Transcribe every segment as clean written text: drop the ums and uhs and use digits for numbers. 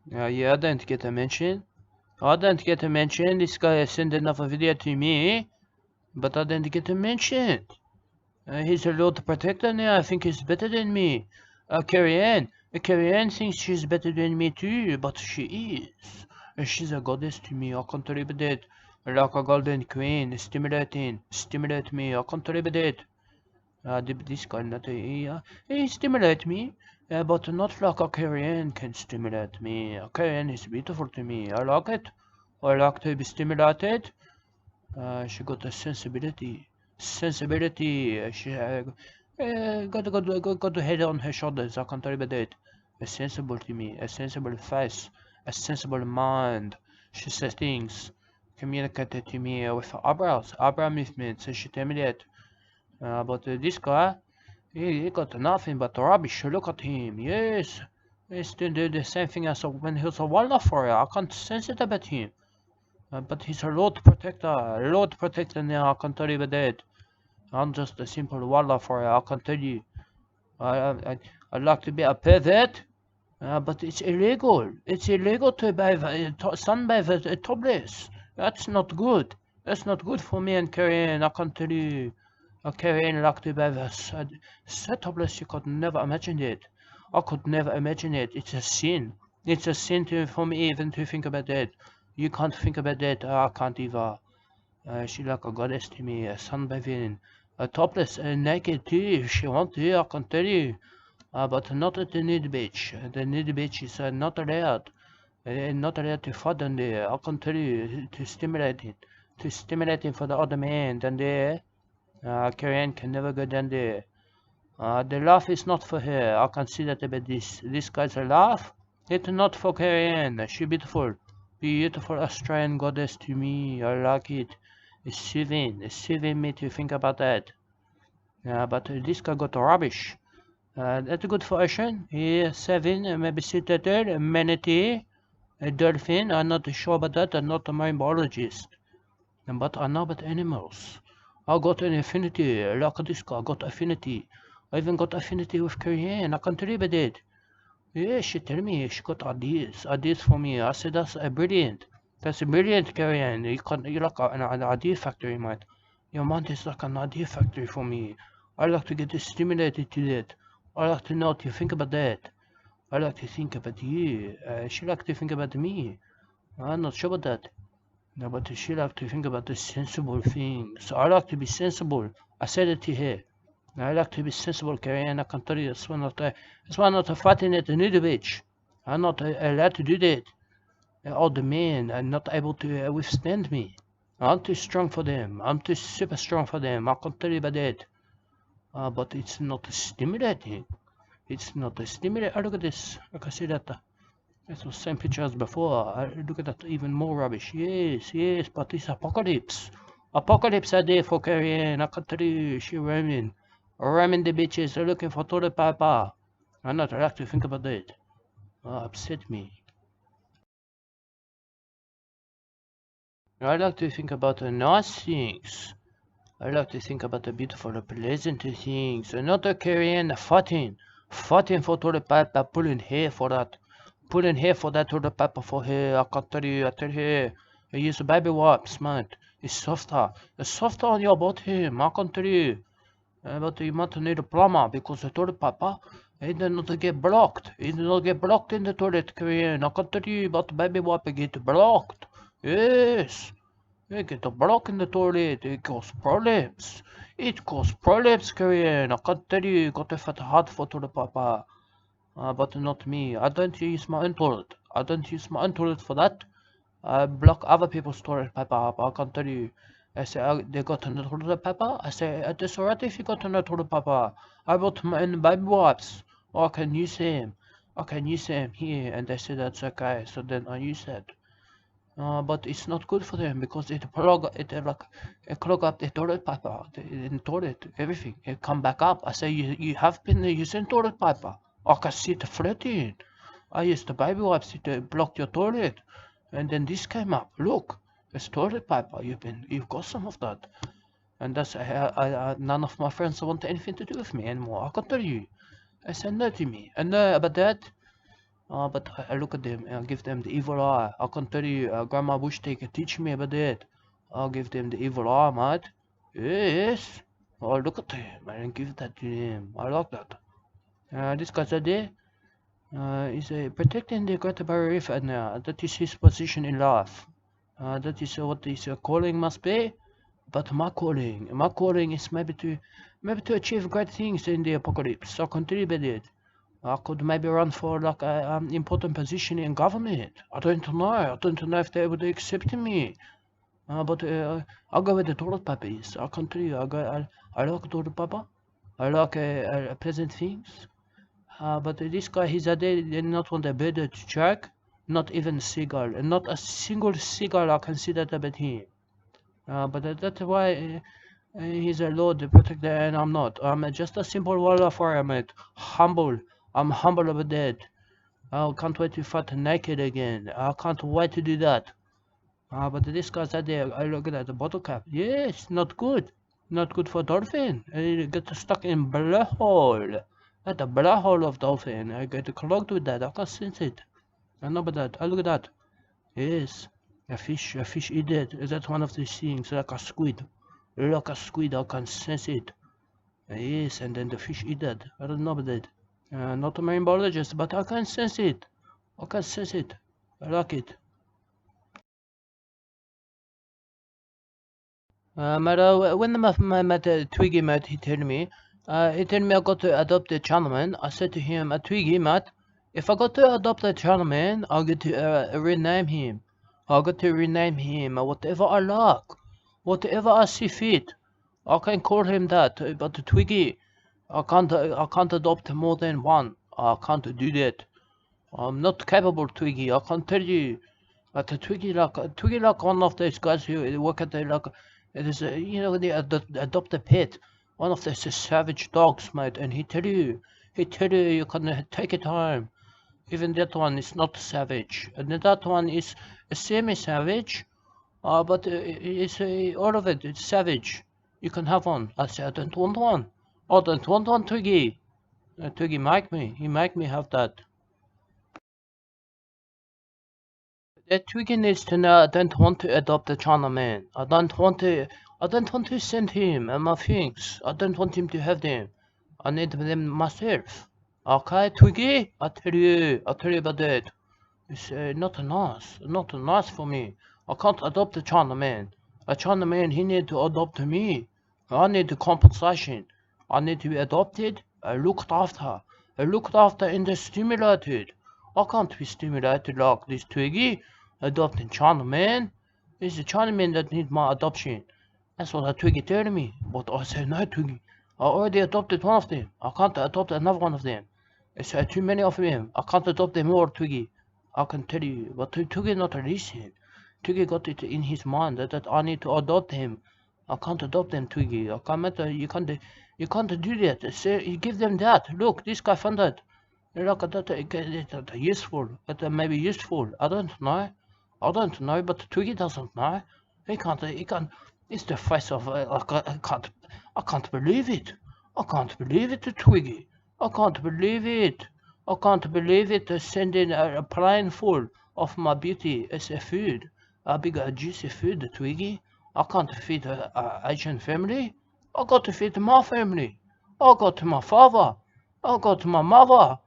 Yeah, I didn't get a mention. I didn't get a mention. This guy sent another video to me, but I didn't get a mention. He's a Lord Protector now. I think he's better than me. Kerri thinks she's better than me too, but she is. She's a goddess to me. I can't believe it. Like a golden queen, stimulate me. I can't believe it. This guy not he stimulate me, but not like a Kerri can stimulate me. Kerri is beautiful to me. I like it. I like to be stimulated. She got a sensibility. She got a head on her shoulders. I can't tell you about that. A sensible to me. A sensible face. A sensible mind. She says things. Communicated to me with her eyebrows. Eyebrow movements. She tell me that. But this guy, he got nothing but rubbish. Look at him. Yes. He's doing the same thing as when he was a wildlife warrior. I can't sense it about him. But he's a Lord Protector now, I can tell you that. I'm just a simple wildlife warrior, I can tell you. I'd like to be a pervert, but it's illegal. It's illegal to sunbathe topless. That's not good. That's not good for me and Kerri, I can tell you. Kerri like to bathe topless, you could never imagine it. I could never imagine it. It's a sin. It's a sin for me even to think about that. You can't think about that. I can't either. She like a goddess to me. Sunbathing. Topless. Naked too. If she want to, I can tell you. But not at the nude beach. The nude beach is not allowed. Not allowed to fight on there. I can tell you. To stimulate it. To stimulate it for the other man. Down there. Kerri can never go down there. The laugh is not for her. I can see that about this. This guy's a laugh. It's not for Kerri. She's beautiful. Beautiful Australian goddess to me. I like it. It's soothing me to think about that. But this guy got rubbish. That's good for ocean. Here, 7, maybe citadel, a manatee, a dolphin. I'm not sure about that. I'm not a marine biologist. But I know about animals. I got an affinity. Like this guy, I got affinity. I even got affinity with Kerri. I can tell you about it. Yeah, she tell me she got ideas for me. I said that's brilliant. That's brilliant, Kerri. You like an idea factory, mate. Your mind is like an idea factory for me. I like to get stimulated to that. I like to know what you think about that. I like to think about you. She like to think about me. I'm not sure about that. No, but she like to think about the sensible things. I like to be sensible. I said it to her. I like to be sensible, Kerri, I can tell you, it's one not fighting at the nude beach. I'm not allowed to do that. All the men are not able to withstand me. I'm too strong for them. I'm too super strong for them. I can tell you about that. But it's not stimulating. It's not stimulating. Look at this. I can see that. It's the same picture as before. Look at that. Even more rubbish. Yes, but it's apocalypse. Apocalypse are there for Kerri, I can tell you, she ramming the bitches, they're looking for toilet paper. I'm not allowed to think about that. Upset me. I like to think about the nice things. I like to think about the beautiful, pleasant things. Not a Kerri fighting for toilet paper, pulling hair for that toilet paper for her. I can tell you, I tell her, I use baby wipes, man. It's softer on your bottom, I can tell you. But you might need a plumber because the toilet paper it did not get blocked. It did not get blocked in the toilet, Kerri. I can tell you, but baby wipe get blocked. Yes. It get blocked in the toilet. It causes problems. Kerri. I can tell you, got a fat heart for toilet paper. But not me. I don't use my own toilet. I don't use my own toilet for that. I block other people's toilet paper. I can tell you. I say, they got a toilet paper? I say, it's alright if you got a toilet paper. I bought my own baby wipes. Oh, I can use them. Here. And they say that's okay. So then I use that. But it's not good for them because it clog up the toilet paper, the toilet, everything. It come back up. I say, you have been using toilet paper. I can see it floating. I used the baby wipes to block your toilet. And then this came up. Look. It's toilet paper. You've got some of that, and that's none of my friends want anything to do with me anymore. I can tell you. I said no to me, and about that. But I look at them and I give them the evil eye. I can tell you, Grandma Bushtick teach me about that. I'll give them the evil eye, mate. Yes. Oh, look at them and give that to them. I like that. This guy said there is protecting the Great Barrier Reef, and that is his position in life. That is what his calling must be. But my calling is maybe to achieve great things in the apocalypse. So contribute it. I could maybe run for like an important position in government. I don't know. I don't know if they would accept me. But I'll go with the toilet papers. I can tell you, I like toilet paper. I like pleasant things. But this guy, he's a day not want a bird to check, not even a seagull, and not a single seagull I can see that about him. But that's why he's a lord, the protector, and I'm not. I'm just a simple warrior, mate. Humble. I'm humble about that. I can't wait to fight naked again. I can't wait to do that. But this guy's out there, I look at the bottle cap. Yes, not good. Not good for dolphin. I get stuck in black hole. At the black hole of dolphin. I get clogged with that. I can sense it. I know about that. I look at that. Yes. A fish eat it. That's one of these things, like a squid. Like a squid, I can sense it. Yes, and then the fish eat that. I don't know about that. Not a marine biologist, but I can sense it. I can sense it. I like it. When I met Twiggy Matt, he told me I got to adopt a Chinaman. I said to him, Twiggy Matt, if I got to adopt a Chinaman, I'll get to rename him. I'll get to rename him whatever I like, whatever I see fit. I can call him that. But Twiggy, I can't adopt more than one. I can't do that. I'm not capable, Twiggy. I can tell you. But Twiggy like one of those guys who work at the like. It is you know they adopt a pet, one of those savage dogs, mate, and he tell you you can take it home. Even that one is not savage, and that one is semi-savage. But it's all of it. It's savage. You can have one. I say I don't want one. I don't want one, Twiggy. Twiggy make me. He make me have that. Twiggy needs to know I don't want to adopt a Chinaman. I don't want to send him my things. I don't want him to have them. I need them myself. Okay, Twiggy? I tell you about that. It's not nice for me. I can't adopt a Chinaman. A Chinaman, he need to adopt me. I need the compensation. I need to be adopted, looked after and stimulated. I can't be stimulated like this Twiggy, adopting Chinaman. It's the Chinaman that needs my adoption. That's what a Twiggy told me. But I said, no, Twiggy. I already adopted one of them. I can't adopt another one of them. It's too many of them. I can't adopt them more, Twiggy. I can tell you. But Twiggy not listen. Twiggy got it in his mind that I need to adopt him. I can't adopt them, Twiggy. I can't. You can't do that. Say, you give them that. Look, this guy found that. Look at that. It's useful. It may be useful. I don't know. But Twiggy doesn't know. He can't. It's the face of. I can't believe it. I can't believe it, Twiggy. I can't believe it. I can't believe it. Sending a plane full of my beauty as a food. A big juicy food, Twiggy. I can't feed a Asian family. I got to feed my family. I got to my father. I got to my mother.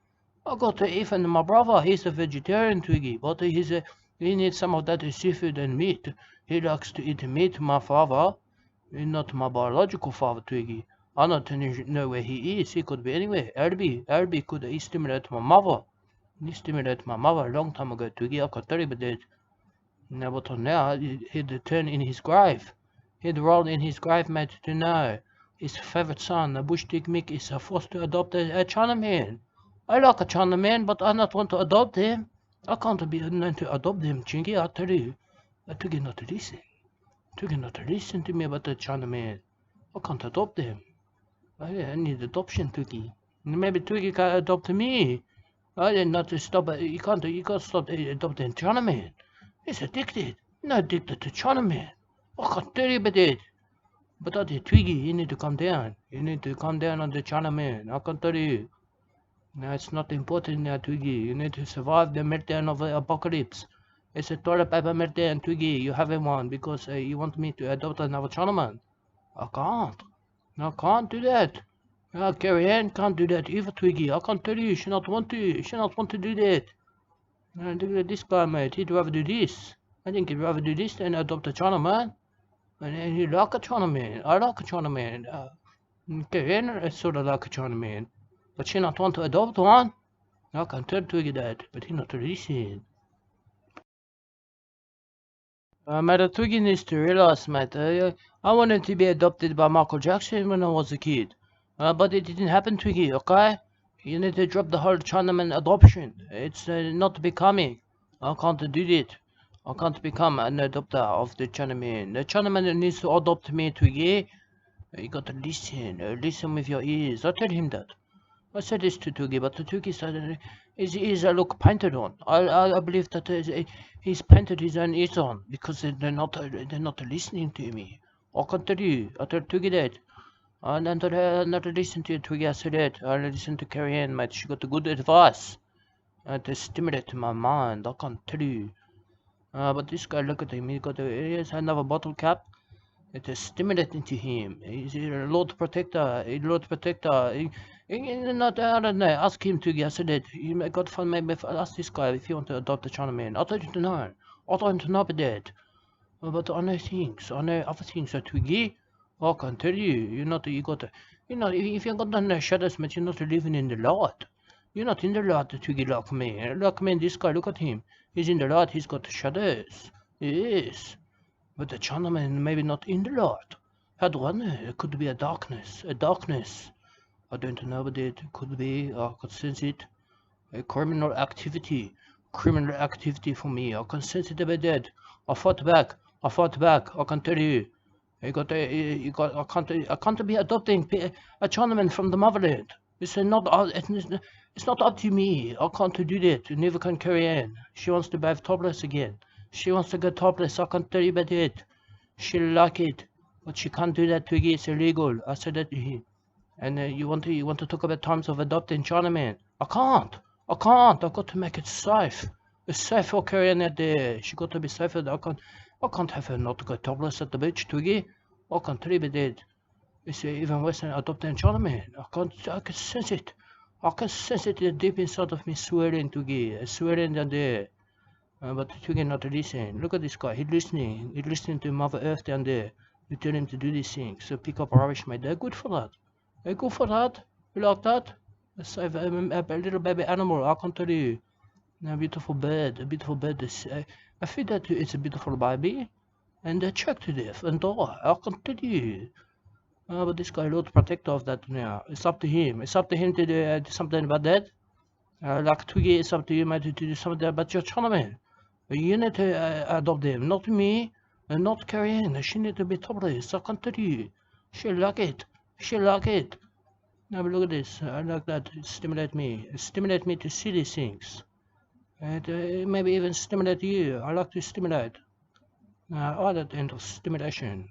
I got to even my brother. He's a vegetarian, Twiggy, but he needs some of that seafood and meat. He likes to eat meat, my father. He's not my biological father, Twiggy. I don't know where he is. He could be anywhere. ALBY could stimulate my mother. He stimulated my mother a long time ago, Twiggy. I can tell you about that. Now, but now, he'd turn in his grave. He'd roll in his grave, mate, to know. His favorite son, Bushtick Mick, is forced to adopt a Chinaman. I like a Chinaman, but I don't want to adopt them. I can't be known to adopt them, Chingy, I tell you. Twiggy not listen. Twiggy not listen to me about the Chinaman. I can't adopt them. I need adoption, Twiggy. Maybe Twiggy can adopt me. I did not stop. You can't stop adopting Chinaman. He's addicted. Not addicted to Chinaman. I can't tell you about it. But Twiggy, you need to calm down. You need to calm down on the Chinaman. I can tell you. No, it's not important now, Twiggy. You need to survive the meltdown of the apocalypse. It's a toilet paper meltdown, Twiggy. You haven't one because you want me to adopt another Chinaman. I can't. I can't do that. Kerri can't do that either, Twiggy. I can't tell you. She not want to. She not want to do that. Look at this guy, mate. He'd rather do this. I think he'd rather do this than adopt a Chinaman. And he like a Chinaman. I like a Chinaman. Kerri is sort of like a Chinaman. But she not want to adopt one. I can tell Twiggy that, but he not listen. Mate, Twiggy needs to realize, mate. I wanted to be adopted by Michael Jackson when I was a kid. But it didn't happen, Twiggy, okay? You need to drop the whole Chinaman adoption. It's not becoming. I can't do that. I can't become an adopter of the Chinaman. The Chinaman needs to adopt me, Twiggy. You got to listen. Listen with your ears. I tell him that. I said this to Twiggy, but the Twiggy said his ears are look painted on. I believe that he's painted his own ears on because they're not listening to me. I can tell you. I tell Twiggy that. And not listen to Twiggy. I said that. I listen to Kerri, mate. She got the good advice to stimulate my mind. I can't tell you. But this guy, look at him. He has another bottle cap. It is stimulating to him. He's a Lord Protector. A Lord Protector. I don't know. Ask him to. I said that. You got fun. Maybe ask this guy if he want to adopt a Chinaman. I told you to know. I told him to know about that. But I know things. I know other things. So Twiggy, I can tell you. You got to. If you got no shadows, but you're not living in the light. You're not in the light, Twiggy, like me. Like me and this guy. Look at him. He's in the light. He's got the shadows. Yes. But the Chinaman maybe not in the light. How do I know? It could be a darkness. A darkness. I don't know what it could be. I could sense it. A criminal activity. Criminal activity for me. I can sense it about that. I fought back. I can tell you. I can't be adopting a Chinaman from the motherland. It's not up to me. I can't do that. You never can carry on. She wants to bathe topless again. She wants to go topless. I can't tell you about it. She'll like it, but she can't do that, Twiggy. It's illegal. I said that to him. And you want to talk about times of adopting Chinaman? I can't. I've got to make it safe. It's safe for Kerri out there. She got to be safe. I can't have her not go topless at the beach, Twiggy. I can't tell you about that. It's even worse than adopting Chinaman. I can sense it. I can sense it deep inside of me, swearing, Twiggy. Swearing down there. But Twiggy not listening. Look at this guy. He's listening. He's listening to Mother Earth down there. You tell him to do these things. So pick up rubbish, mate. They're good for that. They're good for that. You like that? Save a little baby animal. I can tell you. A beautiful bird. A beautiful bird. I feel that it's a beautiful baby. And they choke to death and die. I can tell you. But this guy, Lord Protector of that now. It's up to him. It's up to him to do something about that. Like Twiggy, it's up to you, mate, to do something about your Chinaman. You need to adopt them, not me, and not Kerri. She need to be topless. I can tell you. She like it. She like it. Now look at this. I like that. It stimulate me. It stimulate me to see these things. And maybe even stimulate you. I like to stimulate. I like that end of stimulation.